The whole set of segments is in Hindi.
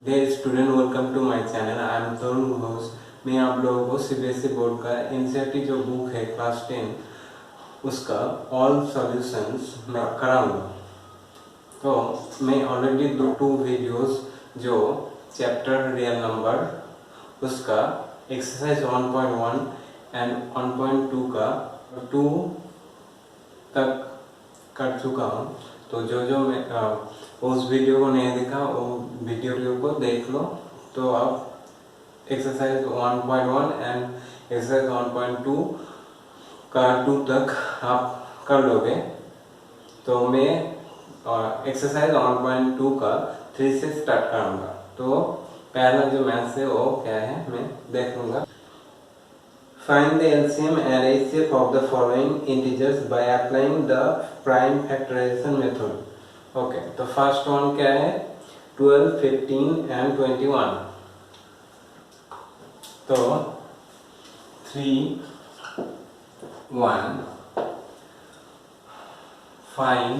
Day student welcome to my channel. I am Tarun Ghosh. मैं आप लोगों को सीबीएसई बोर्ड का एनसीईआरटी जो बुक है क्लास 10 उसका ऑल सॉल्यूशंस मैं कराऊंगा। तो मैं ऑलरेडी टू वीडियोस जो चैप्टर रियल नंबर उसका एक्सरसाइज 1.1 एंड 1.2 का 2 तक कर चुका हूँ। तो जो मैं उस वीडियो को नहीं देखा वो वीडियो को देख लो, तो आप एक्सरसाइज 1.1 एंड एक्सरसाइज 1.2 का 2 तक आप कर लोगे। तो मैं एक्सरसाइज 1.2 का 3 से स्टार्ट करूँगा। तो पहला जो मैथ्स है वो क्या है मैं देख लूँगा। Find the LCM and HCF of the following integers by applying the prime factorization method. Okay, तो फर्स्ट वन क्या है 12, 15 and 21। तो 3, 1 find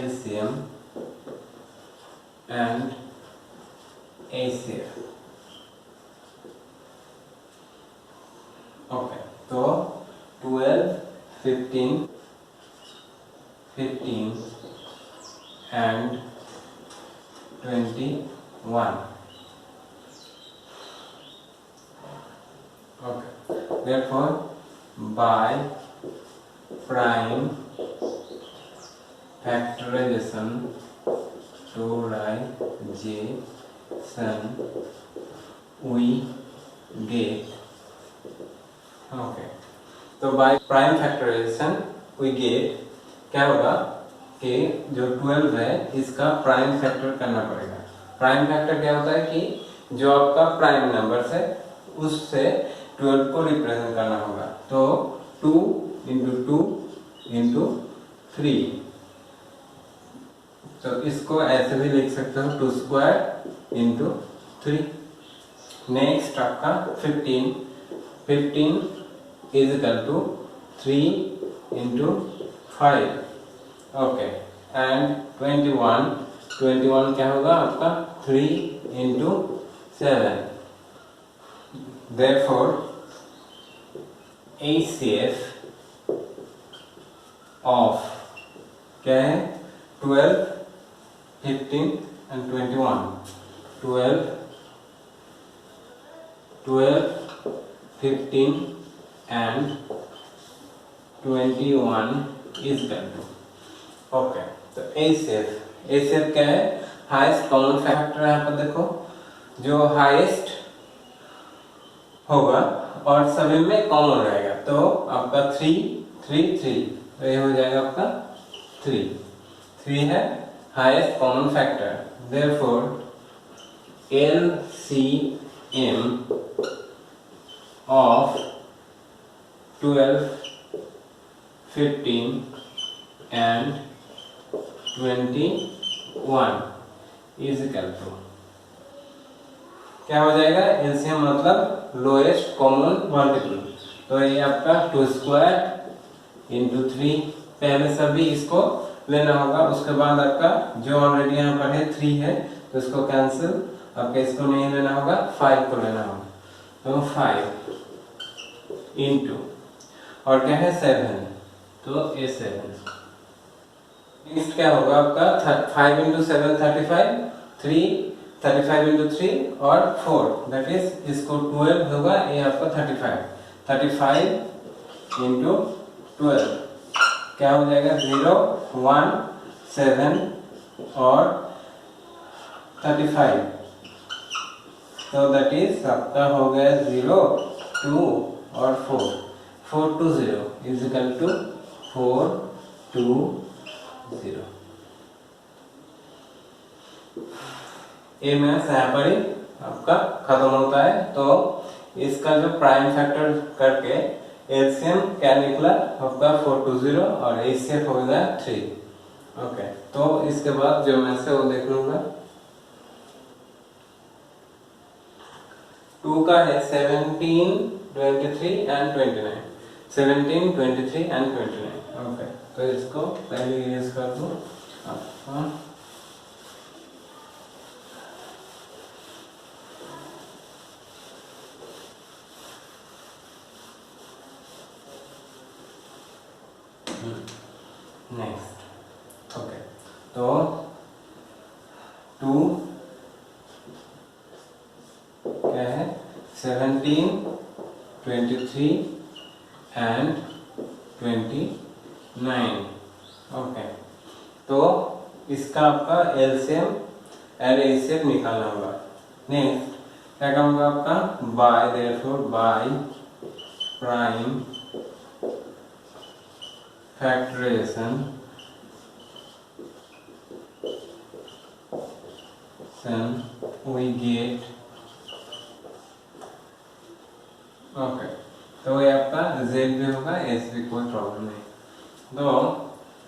LCM and HCF। Okay, तो 12, 15 and 21। Okay, therefore by prime factorization to we get तो by prime factorization we get क्या होगा कि जो 12 है इसका प्राइम फैक्टर करना पड़ेगा। प्राइम फैक्टर क्या होता है कि जो आपका प्राइम नंबर है उससे 12 को रिप्रेजेंट करना होगा। तो 2 into 2 into 3, तो इसको ऐसे भी लिख सकते हो 2 square into 3। नेक्स्ट आपका 15 is equal to 3 into 5। Okay, and 21 क्या होगा आपका 3 into 7। therefore HCF of क्या है 12, 15 and 21। 12, 15 and 21 is equal to okay. तो HCF क्या है हाईएस्ट कॉमन फैक्टर। यहाँ पर देखो जो हाईएस्ट होगा और सभी में कॉमन रहेगा, तो आपका 3 तो ये हो जाएगा आपका 3 है highest common factor. Therefore LCM of 12, 15 and 21 is equal to क्या हो जाएगा एलसीएम मतलब लोएस्ट कॉमन मल्टीपल। तो ये आपका 2 square into 3 पहले सभी इसको लेना होगा। उसके बाद आपका जो ऑलरेडी यहाँ पर है 3 है तो इसको कैंसिल, आपका इसको नहीं लेना होगा 5 को लेना होगा। तो 5 into और क्या है 7, तो ये 7। नेक्स्ट क्या होगा आपका 5 into 7 35, 35 into 3 और 4 दैट इज इसको 12 होगा, ये आपका 35 into 12 क्या हो जाएगा 0, 1, 7 और 35। तो दैट इज आपका हो गया 0, 2 और 4 to 0 is equal to 4 to 0। ये मैथ्स यहाँ पर ही आपका खत्म होता है। तो इसका जो प्राइम फैक्टर करके एलसीएम क्या निकला आपका 4 to 0 और एचसीएफ हो गया 3। ओके, तो इसके बाद जो मैथ्स है वो देख लूंगा। 2 का है 17, 23 and 29। 17, 23 and 29। ओके, तो इसको पहले यूज कर दूं आपका नेक्स्ट ओके, तो 2 क्या है 17, 23 एंड 29। ओके, तो इसका आपका एलसीएम एंड एचसीएफ निकालना होगा। नेक्स्ट क्या कहूँगा आपका by, therefore by prime factorization we get, okay, तो ये आपका z भी होगा, s भी, कोई प्रॉब्लम नहीं। तो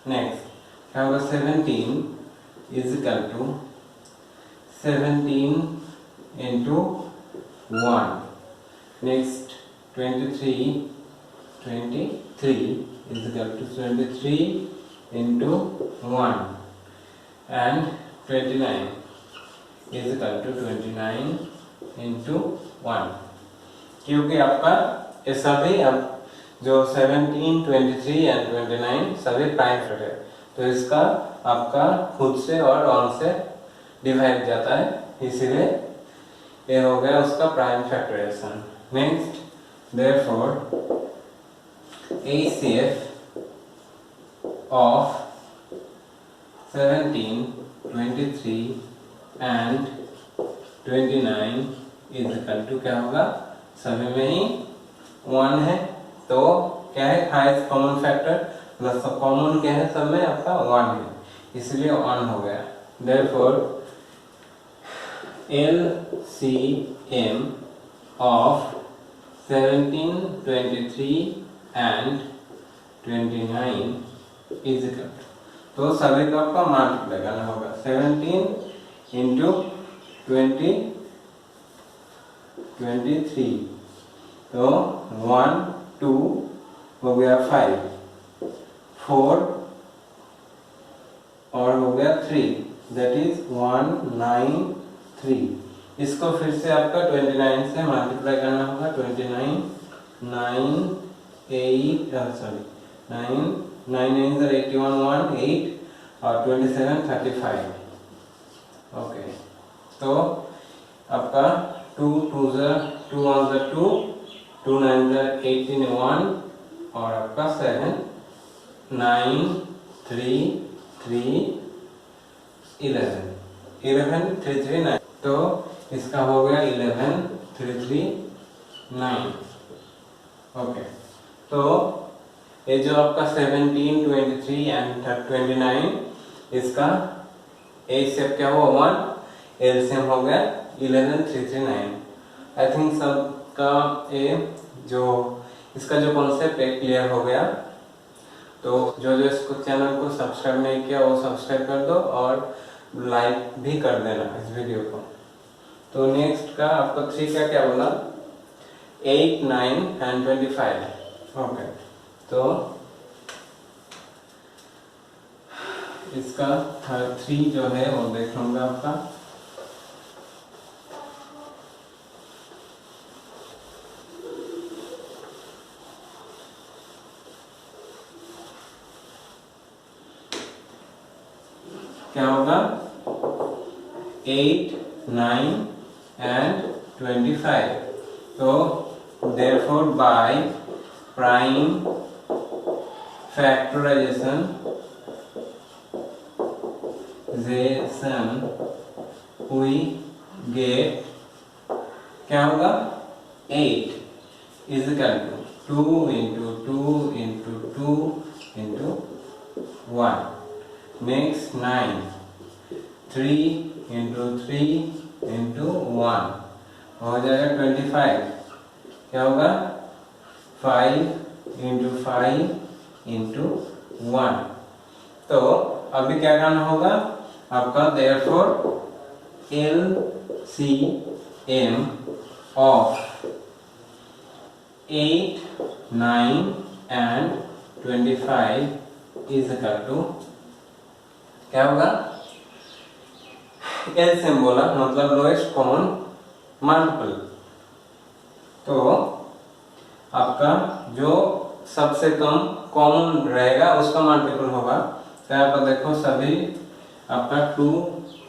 नेक्स्ट क्या होगा 17 is equal to 17 into 1। Next 23 is equal to 23 into 1 and 29 is equal to 29 into 1, क्योंकि आपका ये सभी अब जो 17, 23 एंड 29 सभी प्राइम फैक्टर है, तो इसका आपका खुद से और ऑन से डिवाइड जाता है, इसीलिए ये हो गया उसका prime factorization. Next therefore ACF of 17, 23 and 29 is equal to क्या होगा, सभी में ही 1 है, तो क्या है highest common factor plus common क्या है सब में आपका 1 है, इसलिए 1 हो गया। Therefore LCM of 17, 23 and 29 is equal to, तो सभी का आपका मल्टीप्लाई करना होगा 17 इंटू 23, तो 1 2 हो गया 5, 4 और हो गया 3, दैट इज 193। इसको फिर से आपका 29 से मल्टीप्लाई करना होगा, 29 9 8 सॉरी 9 9 81 1 8 और 27 35। ओके, तो आपका 2 2 2 1 2 2 9 18 1 और आपका 7 9 3 3 11 11 3 3 9, तो इसका हो गया 11 3 3 9। ओके, तो ये जो आपका 17, 23 एंड 29 इसका एचसीएफ क्या हुआ 1, एलसीएम हो गया 11 3 3 9। आई थिंक सबका ये जो इसका जो कॉन्सेप्ट है क्लियर हो गया। तो जो जो इसको चैनल को सब्सक्राइब नहीं किया वो सब्सक्राइब कर दो और लाइक भी कर देना इस वीडियो को। तो नेक्स्ट का आपको 3 का क्या बोला 8 9 एंड 25। ओके, तो इसका 3 जो है वो देख लूंगा आपका क्या होगा 8 9 एंड 25। तो therefore by prime factorization we get क्या होगा 8 is equal to 2 into 2 into 2 into 1 makes 9, 3 into 3 into 1 हो जाएगा 25। क्या होगा 5 into 5 into 1। तो अभी क्या करना होगा आपका therefore LCM of 8 9 and 25 is equal to क्या होगा एलसीएम बोला मतलब लोएस्ट कॉमन मल्टीपल। तो आपका जो सबसे कम कॉमन रहेगा उसका मल्टीपल होगा। तो यहाँ पर देखो सभी आपका 2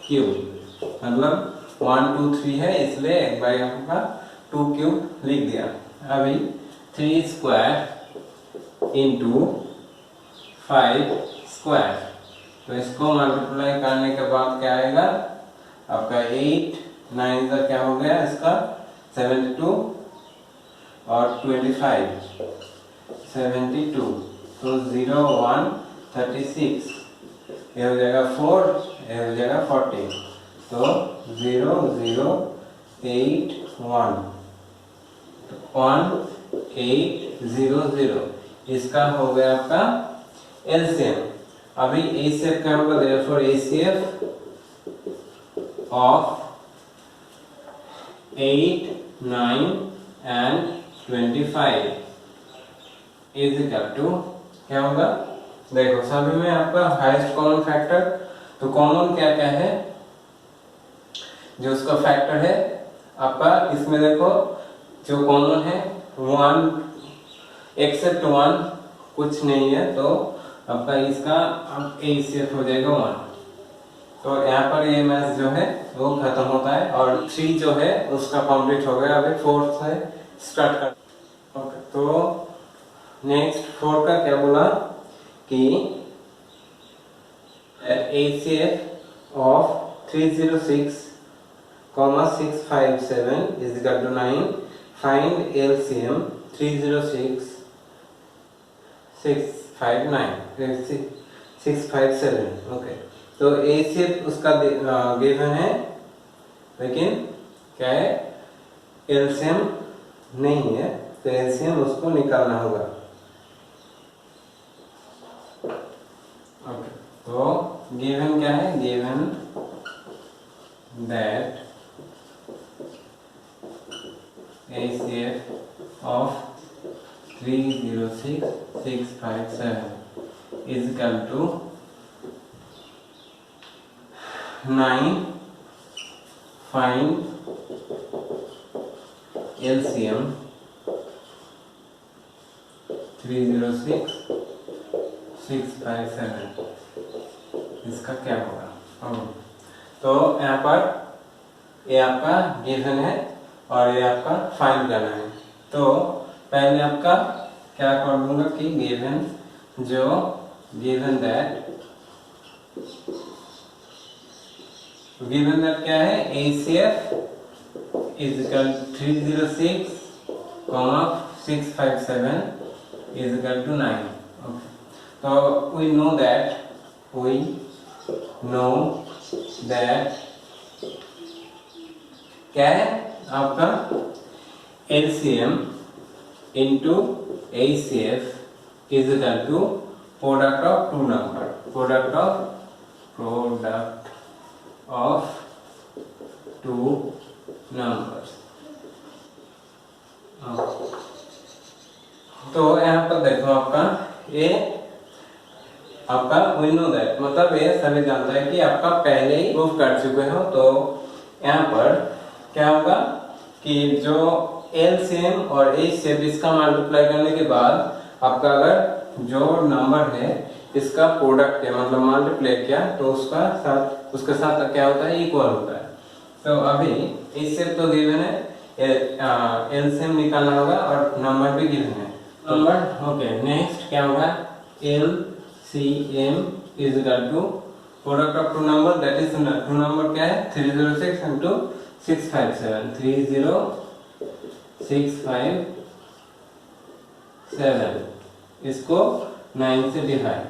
क्यूब मतलब 1 2 3 है, इसलिए एक बार आपका 2 क्यूब लिख दिया। अभी 3 स्क्वायर इंटू 5 स्क्वायर, तो इसको मल्टीप्लाई करने के बाद क्या आएगा आपका 8 9 का क्या हो गया इसका 72 और 25 72, तो 0 1 36, ये हो जाएगा 4, ये हो जाएगा 14, तो 0 0 8 1 1 8 0 0, इसका हो गया आपका एलसीएम। अभी एसीएफ क्या होगा, therefore ACF of 8 9 and 25 is equal to क्या होगा, देखो सभी में आपका हाईएस्ट कॉमन फैक्टर, तो कॉमन क्या क्या है जो उसका फैक्टर है आपका, इसमें देखो जो कॉमन है 1 एक्सेप्ट 1 कुछ नहीं है, तो आपका इसका अब एसीएफ हो जाएगा 1। तो यहाँ पर ये मैथ जो है वो खत्म होता है और 3 जो है उसका कंप्लीट हो गया। अभी 4 से स्टार्ट कर। ओके, तो नेक्स्ट 4 का क्या बोला कि ACF of 306, 657 is equal to 9. Find LCM 306 659 657। Okay, तो ACF उसका गिवन है, लेकिन क्या है LCM नहीं है, तो LCM उसको निकालना होगा। ओके, तो गिवन क्या है, given that ACF of 306 657 is equal to 9. Find LCM 306 657, इसका क्या होगा। तो यहाँ पर ये आपका गिवन है और ये आपका फाइंड करना है। तो पहले आपका क्या कर दूंगा कि गिवन जो गिवन दैट क्या है ACF is equal 306, 657 is equal to 9. Okay. So we know that क्या है आपका LCM into ACF is equal to product of two number, product of two numbers। तो यहाँ पर देखो आपका ये आपका we know that मतलब ये सभी जानता है कि आपका पहले ही प्रूव कर चुके हो। तो यहाँ पर क्या होगा कि जो LCM और HCF इसका मल्टीप्लाई करने के बाद आपका अगर जो नंबर है इसका प्रोडक्ट है मतलब मल्टीप्लाई किया तो उसके साथ क्या होता है, इक्वल होता है। तो अभी HCF तो गिवन है, LCM निकालना होगा और नंबर भी गिवन है नंबर। ओके, नेक्स्ट क्या होगा, LCM is equal to product of two number, that is two number क्या है 306 into 657 30657, इसको 9 से डिवाइड,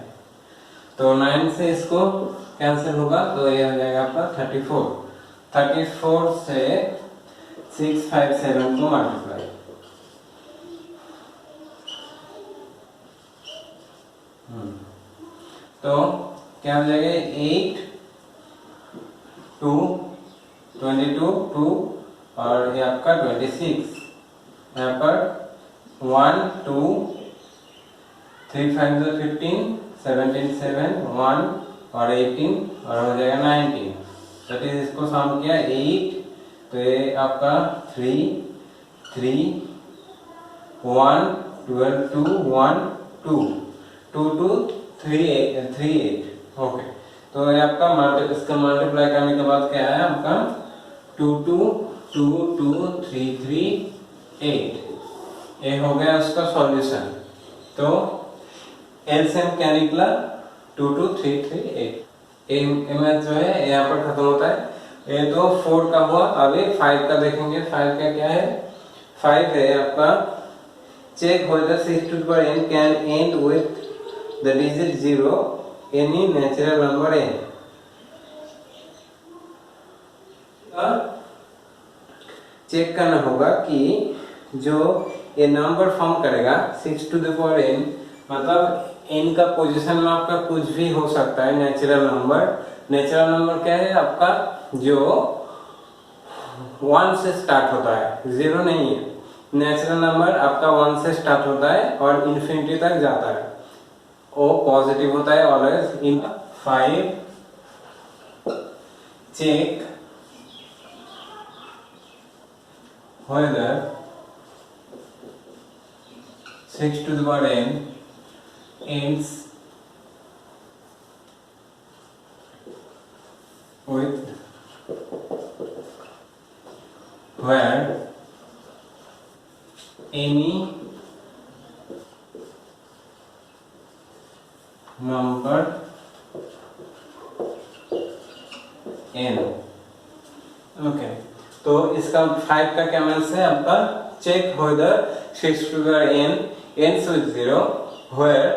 तो 9 से इसको कैंसिल होगा तो ये हो जाएगा आपका 34 से 657 को मल्टीप्लाई, तो क्या हो जाएगा 8 2 22 2 और ये आपका 26, यहाँ पर 1 2 3 5 15 17 7 1 और 18 और हो जाएगा 19। दैट इज इसको सम किया 8, तो ये आपका 3 3 1 12 2 1 2 2238। ओके, तो ये आपका इसका मल्टीप्लाई करने के बाद क्या है आपका 222338। ये हो गया उसका सॉल्यूशन। तो एलसीएम क्या निकला 22338। एमएच जो है यहाँ पर खत्म होता है। ये तो 4 का हुआ, अभी 5 का देखेंगे। 5 का क्या है? 5 है आपका check whether 6 to the power n can end with the digit 0 any natural number n। Check करना होगा कि जो ये नंबर फॉर्म करेगा 6 to the power n, मतलब n का पोजीशन में आपका कुछ भी हो सकता है नेचुरल नंबर। नेचुरल नंबर क्या है आपका? जो 1 से स्टार्ट होता है, 0 नहीं है। नेचुरल नंबर आपका 1 से स्टार्ट होता है और इन्फिनिटी तक जाता है। वो पॉजिटिव होता है ऑलवेज। इन 5 check whether 6 to the power n ends with where any number n। ओके, तो इसका 5 का क्या मीन्स है आपका? Check whether 6 to the power n ends with 0 where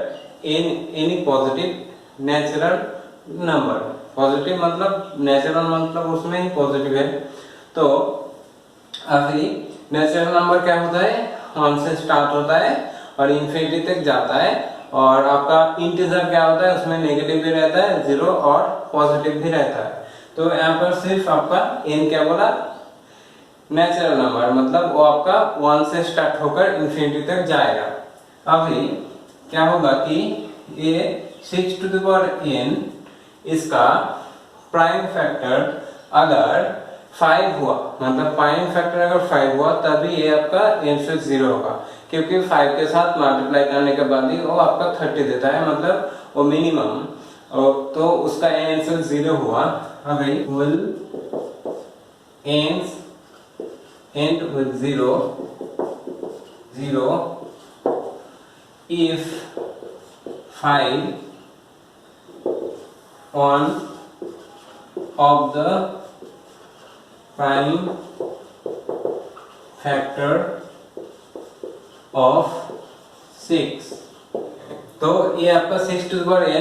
any positive natural number। Positive मतलब नेचुरल मतलब उसमें ही पॉजिटिव है। तो अभी नेचुरल नंबर क्या होता है? 1 से स्टार्ट होता है और इन्फिनिटी तक जाता है। और आपका इंटीजर क्या होता है? उसमें नेगेटिव भी रहता है 0 और पॉजिटिव भी रहता है। तो यहाँ पर सिर्फ आपका n क्या बोला? नेचुरल नंबर, मतलब वो आपका 1 से स्टार्ट होकर इन्फिनिटी तक जाएगा। अभी क्या होगा कि ये 6 to the power n इसका प्राइम फैक्टर अगर 5 हुआ, मतलब प्राइम फैक्टर अगर 5 हुआ तभी ये आपका n से 0 होगा, क्योंकि 5 के साथ मल्टीप्लाई करने के बाद ही वो आपका 30 देता है, मतलब वो मिनिमम। तो उसका n से 0 हुआ। अभी will end with 0 if 5 one of the prime factor of 6। तो ये आपका 6 to the power n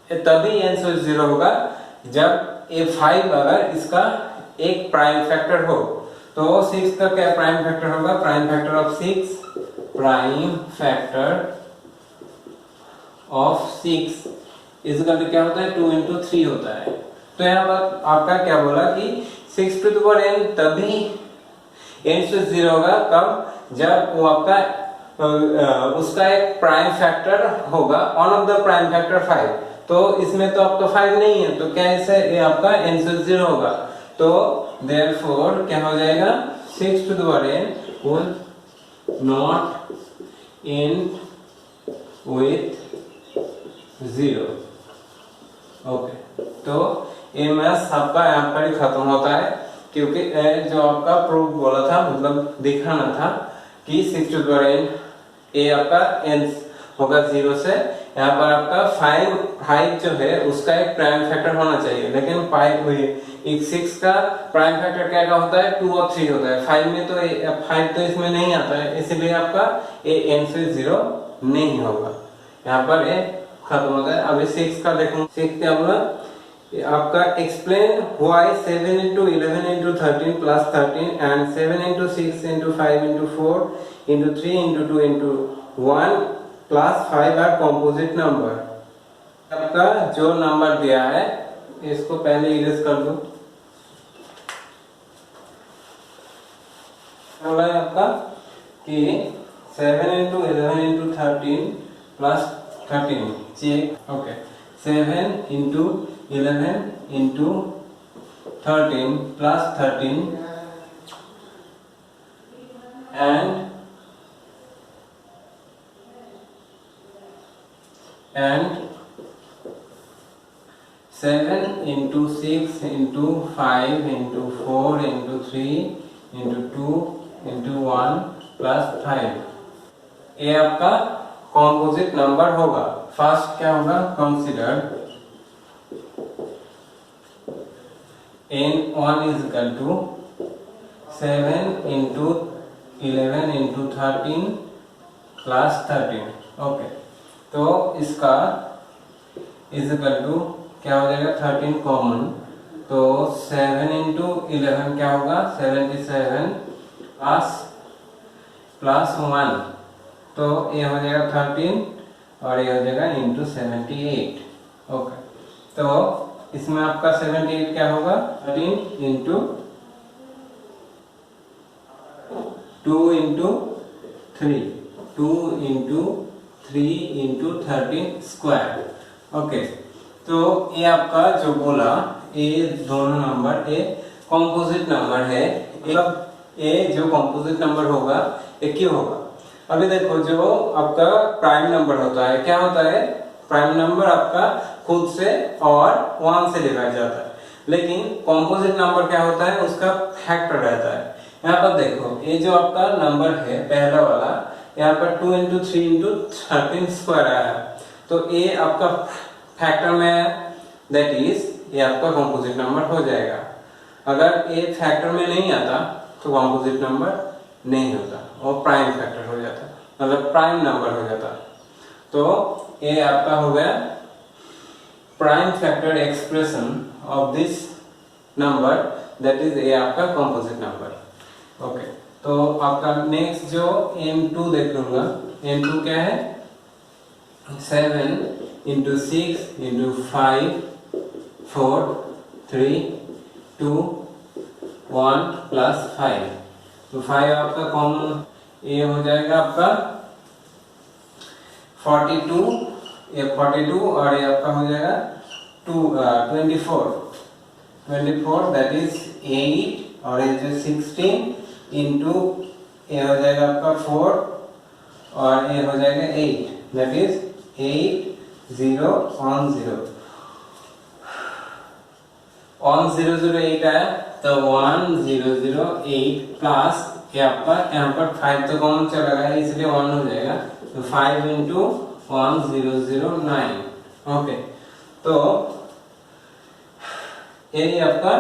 तभी n से 0 होगा जब ये 5 अगर इसका एक प्राइम फैक्टर हो। तो 6 का क्या प्राइम फैक्टर होगा? Prime factor of 6, prime factor of 6 इसका क्या होता है? 2 into 3 होता है। तो यहाँ पर आपका क्या बोला कि 6 to the power n तभी n से 0 होगा कब? जब वो आपका उसका एक प्राइम फैक्टर होगा, one of the prime factor 5। तो इसमें तो आपका 5 नहीं है, तो क्या इसे ये आपका n से 0 होगा। तो therefore क्या हो जाएगा? 6 to the power n will not end with 0। Okay, तो ये मैथ्स आपका यहाँ पर ही खत्म होता है, क्योंकि जो आपका प्रूफ बोला था, मतलब दिखाना था कि 6 to the power n ये आपका n होगा 0 से। यहाँ पर आपका 5 जो है उसका एक प्राइम फैक्टर होना चाहिए, लेकिन 6 का प्राइम फैक्टर क्या का होता है? 2 और 3 होता है। 5 में तो 5 तो इसमें नहीं आता है, इसलिए आपका ये n से 0 नहीं होगा। यहाँ पर ये खत्म होता है। अभी 6 का देखो। 6 क्या बोला आपका? Explain why 7 into 11 into 13 plus 13 and 7 into 6 into 5 into 4 into 3 into 2 into 1 plus 5 are composite number। आपका जो नंबर दिया है इसको पहले इरेज कर दो। बोला है आपका कि 7 into 11 into 13 plus 13 check. Okay, 7 into 11 into 13 plus 13 and and 7 into 6 into 5 into 4 into 3 into 2 into 1 plus 5, ये आपका कॉम्पोजिट नंबर होगा। फर्स्ट क्या होगा, consider n1 is equal to 7 into 11 into 13 plus 13। Okay, तो इसका इज इक्वल टू क्या हो जाएगा, 13 कॉमन, तो 7 इंटू 11 क्या होगा, 77 प्लस 1, तो ये हो जाएगा 13 और ये हो जाएगा इंटू 78। ओके, तो इसमें आपका 78 क्या होगा, 13 into 2 into 3, 2 into 3 into 13 square. Okay, तो ये आपका जो बोला, ये दोनों नंबर ये कॉम्पोजिट नंबर है। ये जो कॉम्पोजिट नंबर होगा ये क्यों होगा, अभी देखो, जो आपका प्राइम नंबर होता है, क्या होता है, प्राइम नंबर आपका खुद से और 1 से डिवाइड जाता है, लेकिन कॉम्पोजिट नंबर क्या होता है, उसका फैक्टर रहता है। यहाँ पर देखो, ये जो आपका नंबर है पहला वाला, यहाँ पर 2 इंटू 3 इंटू 13 स्क्वायर आया है, तो ये आपका फैक्टर में, दैट इज ये आपका कॉम्पोजिट नंबर हो जाएगा। अगर ये फैक्टर में नहीं आता तो कॉम्पोजिट नंबर नहीं होता और प्राइम फैक्टर हो जाता, मतलब प्राइम नंबर हो जाता। तो ये आपका हो गया prime factor expression of this number, that is ये आपका कॉम्पोजिट नंबर। ओके, तो आपका नेक्स्ट जो n2 देख लूंगा, n2 क्या है, 7 into 6 into 5 4 3 2 1 प्लस 5, तो 5 आपका कॉमन, ये हो जाएगा आपका 42, ये 42 और ये आपका हो जाएगा 24 दैट इज 8 और ये जो 16 इंटू ये हो जाएगा आपका 4 और ये हो जाएगा 8 दैट इज 8 0 on 0 8 आया, तो 1008 प्लस ये आपका यहाँ पर 5 तो कॉमन चला गया इसलिए 1 हो जाएगा, तो 5 इंटू 1009। ओके, तो यही आपका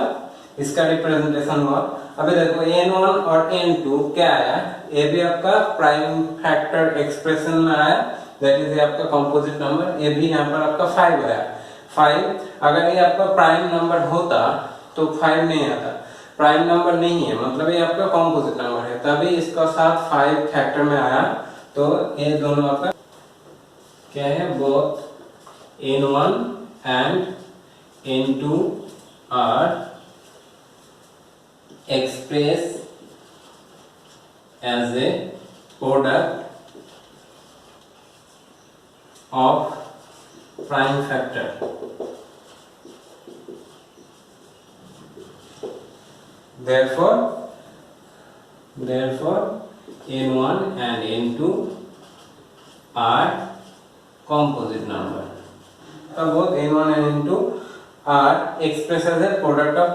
इसका रिप्रेजेंटेशन हुआ। अभी देखो n1 और n2 क्या आया, ये भी आपका प्राइम फैक्टर एक्सप्रेशन में आया, दैट इज आपका कंपोजिट नंबर। ये भी यहाँ पर आपका 5 आया। 5 अगर ये आपका प्राइम नंबर होता तो 5 नहीं आता, प्राइम नंबर नहीं है, मतलब ये आपका कंपोजिट नंबर है, तभी इसका साथ 5 फैक्टर में आया। तो ये दोनोonlar आपका क्या है, both n1 and n2 are express as a product of prime factor। Therefore n1 and n2 are composite number। both n1 and n2 are expressed as a product of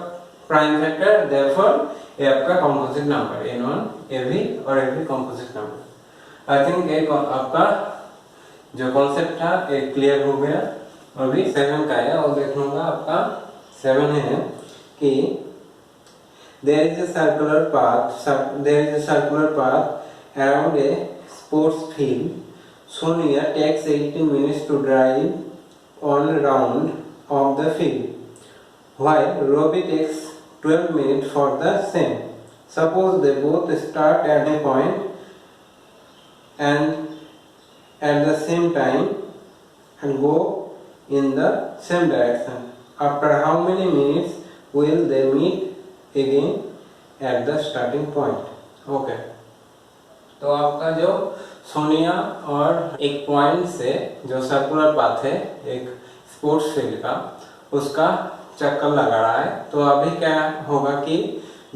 prime factor, therefore ये आपका composite number n1 ये भी और ये भी composite number। I think एक आपका जो कॉन्सेप्ट था एक क्लियर हो गया। अभी 7 का है और देख लूंगा आपका 7 है कि there is a circular path around a sports field. Sonia takes 18 minutes to drive on round of the field, while Robbie takes 12 minutes for the same. Suppose they both start at a point and at the same time and go in the same direction. After how many minutes will they meet again at the starting point? Okay. तो आपका जो सोनिया और एक पॉइंट से जो सर्कुलर पाथ है एक स्पोर्ट्स फील्ड का, उसका चक्कर लगा रहा है। तो अभी क्या होगा कि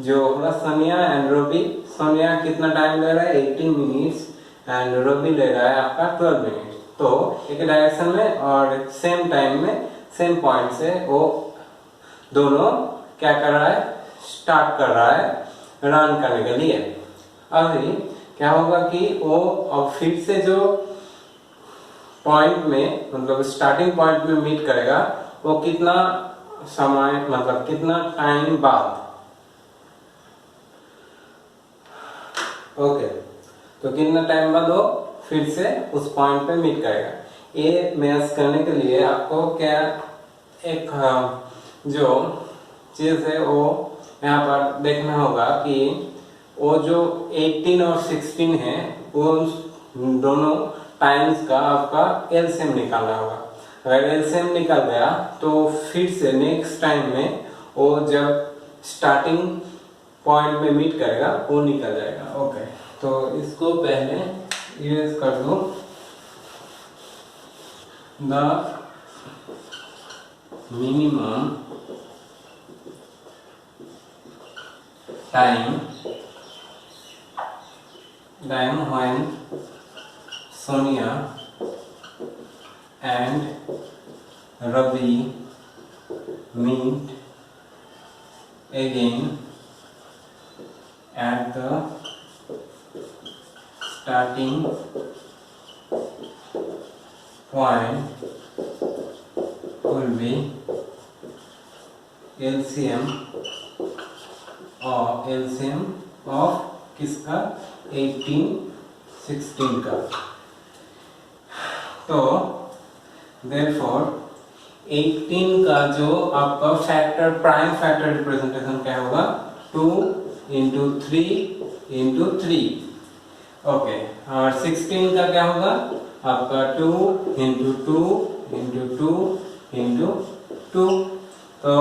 जो सोनिया एंड रोबी, सोनिया कितना टाइम ले रहा है 18 मिनट्स एंड रोबी ले रहा है आपका 12 मिनट्स। तो एक डायरेक्शन में और सेम टाइम में सेम पॉइंट से वो दोनों क्या कर रहा है, स्टार्ट कर रहा है रन करने के लिए। अभी क्या होगा कि वो अब फिर से जो पॉइंट में मतलब स्टार्टिंग पॉइंट में मीट करेगा वो कितना समय मतलब कितना टाइम बाद, ओके, तो कितना टाइम बाद वो फिर से उस पॉइंट पे मीट करेगा। ये मैच करने के लिए आपको क्या एक जो चीज है वो यहाँ पर देखना होगा कि वो जो 18 और 16 है वो दोनों टाइम्स का आपका एलसीएम निकालना होगा। अगर एलसीएम निकल गया तो फिर से नेक्स्ट टाइम में वो जब स्टार्टिंग पॉइंट में मीट करेगा वो निकल जाएगा। ओके, तो इसको पहले यूज कर दो। The minimum time when Sonia and Ravi meet again at the starting point will be LCM of किसका 18 16 का। तो therefore 18 का जो आपका फैक्टर प्राइम फैक्टर रिप्रेजेंटेशन क्या होगा 2 into 3 into 3। ओके, और 16 का क्या होगा आपका 2 into 2 into 2 into 2। तो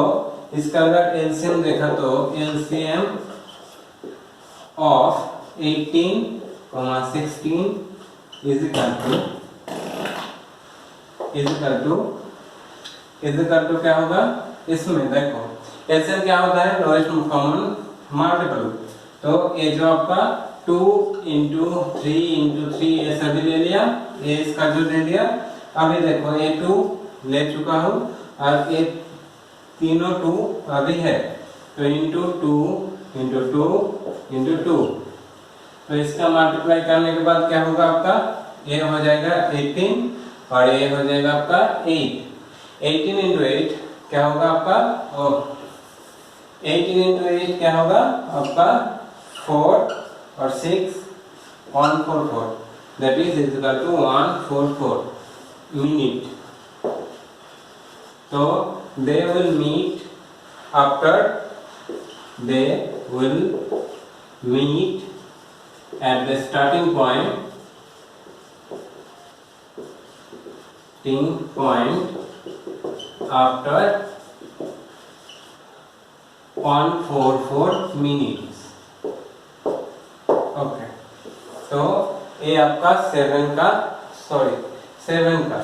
इसका अगर एलसीएम देखा तो LCM of 18, 16 is equal to क्या होगा, इसमें देखो एलसीएम क्या होता है लोएस्ट कॉमन मल्टीपल। तो ये जो आपका 2 into 3 into 3 ये सभी ले लिया, ये इसका जो ले लिया। अभी देखो ये 2 ले चुका हूँ और ये तीनों 2 अभी है, तो इंटू 2 into 2 into 2। तो इसका मल्टीप्लाई करने के बाद क्या होगा आपका, ये हो जाएगा 18 और ये हो जाएगा आपका 8। 18 into 8 क्या होगा आपका, 18 into 8 क्या होगा आपका 4 और 6 144, that is equal to 144 minute। तो they will meet at the starting point after 144 minutes। Okay, तो ये आपका 7 का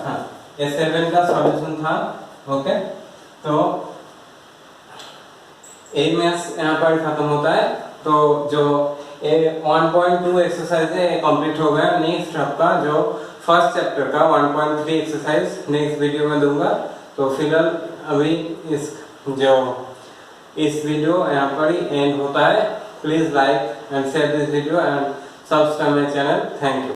हाँ ये 7 का सॉल्यूशन था। ओके, तो ए मैथ्स यहाँ पर खत्म होता है। तो जो 1.2 एक्सरसाइज है ये कंप्लीट हो गया। नेक्स्ट आपका जो फर्स्ट चैप्टर का 1.3 एक्सरसाइज नेक्स्ट वीडियो में दूंगा। तो फिलहाल अभी इस वीडियो यहाँ पर ही एंड होता है। Please like and share this video and subscribe my channel. Thank you.